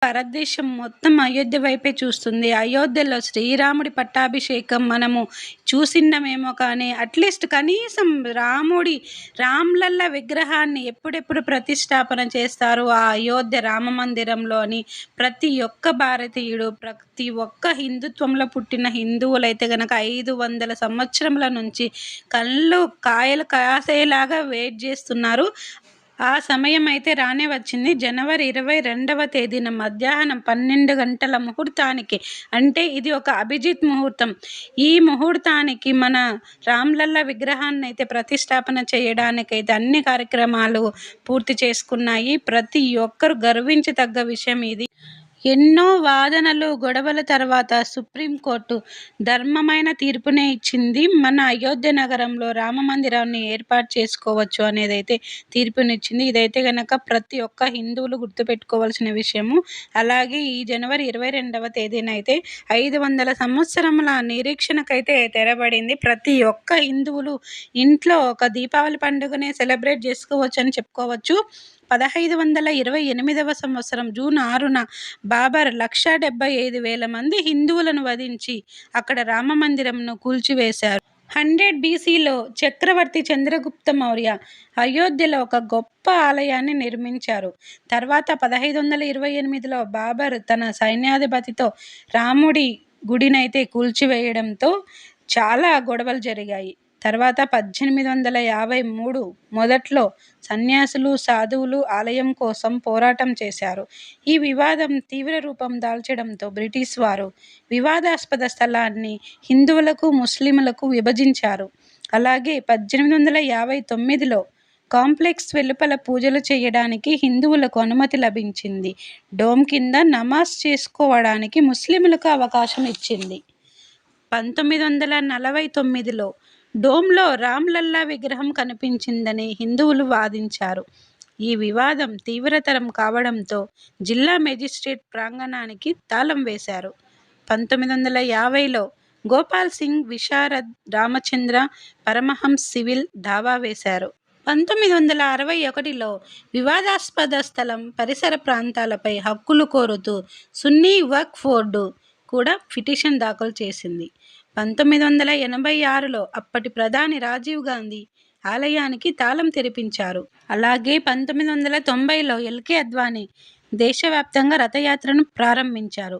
భారతదేశం మొత్తం అయోధ్య వైపే చూస్తుంది. అయోధ్యలో శ్రీరాముడి పట్టాభిషేకం మనము చూసినమేమో కానీ అట్లీస్ట్ కనీసం రామ్‌లల్ల విగ్రహాన్ని ఎప్పుడెప్పుడు ప్రతిష్టాపన చేస్తారు ఆ అయోధ్య రామ మందిరంలో అని ప్రతి ఒక్క భారతీయుడు, ప్రతి ఒక్క హిందుత్వంలో పుట్టిన హిందువులైతే గనక 500 సంవత్సరముల నుంచి కళ్ళు కాయలు కాసేలాగా వెయిట్ చేస్తున్నారు. ఆ సమయం అయితే రానే వచ్చింది. జనవరి 22వ తేదీన మధ్యాహ్నం 12 గంటల ముహూర్తానికి, అంటే ఇది ఒక అభిజిత్ ముహూర్తం. ఈ ముహూర్తానికి మన రామ్‌లల్ల విగ్రహాన్నయితే ప్రతిష్టాపన చేయడానికైతే అన్ని కార్యక్రమాలు పూర్తి చేసుకున్నాయి. ప్రతి ఒక్కరు గర్వించదగ్గ విషయం ఇది. ఎన్నో వాదనలు, గొడవల తర్వాత సుప్రీంకోర్టు ధర్మమైన తీర్పునే ఇచ్చింది. మన అయోధ్య నగరంలో రామ మందిరాన్ని ఏర్పాటు చేసుకోవచ్చు అనేదైతే తీర్పునిచ్చింది. ఇదైతే గనక ప్రతి ఒక్క హిందువులు గుర్తుపెట్టుకోవాల్సిన విషయము. అలాగే ఈ జనవరి 22వ తేదీన అయితే 500 సంవత్సరముల నిరీక్షణకైతే తెరబడింది. ప్రతి ఒక్క హిందువులు ఇంట్లో ఒక దీపావళి పండుగనే సెలబ్రేట్ చేసుకోవచ్చు అని చెప్పుకోవచ్చు. 1528వ సంవత్సరం జూన్ 6న బాబర్ 1,75,000 మంది హిందువులను వధించి అక్కడ రామ మందిరంను కూల్చివేశారు. 100 BCలో చక్రవర్తి చంద్రగుప్త మౌర్య అయోధ్యలో ఒక గొప్ప ఆలయాన్ని నిర్మించారు. తర్వాత 1528లో బాబర్ తన సైన్యాధిపతితో రాముడి గుడినైతే కూల్చివేయడంతో చాలా గొడవలు జరిగాయి. తర్వాత 1853 మొదట్లో సన్యాసులు, సాధువులు ఆలయం కోసం పోరాటం చేశారు. ఈ వివాదం తీవ్ర రూపం దాల్చడంతో బ్రిటిష్ వారు వివాదాస్పద స్థలాన్ని హిందువులకు, ముస్లింలకు విభజించారు. అలాగే 1859లో కాంప్లెక్స్ వెలుపల పూజలు చేయడానికి హిందువులకు అనుమతి లభించింది. డోమ్ కింద నమాజ్ చేసుకోవడానికి ముస్లింలకు అవకాశం ఇచ్చింది. 1949లో డోమ్లో రామ్‌లల్లా విగ్రహం కనిపించిందని హిందువులు వాదించారు. ఈ వివాదం తీవ్రతరం కావడంతో జిల్లా మేజిస్ట్రేట్ ప్రాంగణానికి తాళం వేశారు. 1950లో గోపాల్ సింగ్ విశారద్ రామచంద్ర పరమహంస్ సివిల్ దావా వేశారు. 1961లో వివాదాస్పద స్థలం, పరిసర ప్రాంతాలపై హక్కులు కోరుతూ సున్నీ వక్ఫ్ బోర్డు కూడా పిటిషన్ దాఖలు చేసింది. 1986లో అప్పటి ప్రధాని రాజీవ్ గాంధీ ఆలయానికి తాళం తెరిపించారు. అలాగే 1990లో ఎల్కే అద్వానీ దేశవ్యాప్తంగా రథయాత్రను ప్రారంభించారు.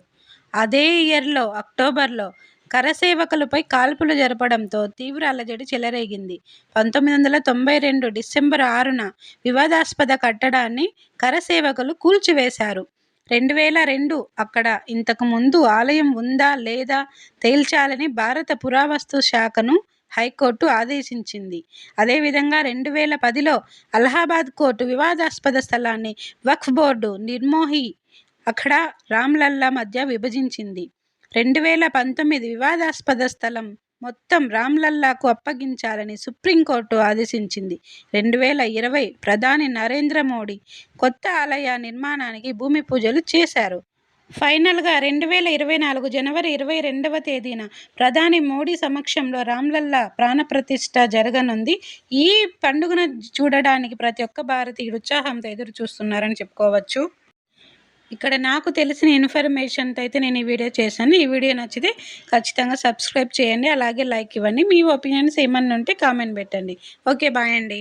అదే ఇయర్లో అక్టోబర్లో కరసేవకులపై కాల్పులు జరపడంతో తీవ్ర అలజడి చెలరేగింది. 1992 డిసెంబర్ 6న వివాదాస్పద కట్టడాన్ని కరసేవకులు కూల్చివేశారు. 2002 అక్కడ ఇంతకు ముందు ఆలయం ఉందా లేదా తేల్చాలని భారత పురావస్తు శాఖను హైకోర్టు ఆదేశించింది. అదేవిధంగా 2010లో అలహాబాద్ కోర్టు వివాదాస్పద స్థలాన్ని వక్ఫ్ బోర్డు నిర్మోహి అక్కడ రామ్‌లల్లా మధ్య విభజించింది. 2019 వివాదాస్పద స్థలం మొత్తం రామ్‌లల్లాకు అప్పగించాలని సుప్రీంకోర్టు ఆదేశించింది. 2020 ప్రధాని నరేంద్ర మోడీ కొత్త ఆలయ నిర్మాణానికి భూమి పూజలు చేశారు. ఫైనల్గా 2024 జనవరి 22వ తేదీన ప్రధాని మోడీ సమక్షంలో రామ్‌లల్లా ప్రాణప్రతిష్ఠ జరగనుంది. ఈ పండుగను చూడడానికి ప్రతి ఒక్క భారతీయుడు ఉత్సాహంతో ఎదురు చూస్తున్నారని చెప్పుకోవచ్చు. ఇక్కడ నాకు తెలిసిన ఇన్ఫర్మేషన్తో అయితే నేను ఈ వీడియో చేశాను. ఈ వీడియో నచ్చితే ఖచ్చితంగా సబ్స్క్రైబ్ చేయండి. అలాగే లైక్ ఇవ్వండి. మీ ఒపీనియన్స్ ఏమన్నా ఉంటే కామెంట్ పెట్టండి. ఓకే, బాయ్ అండి.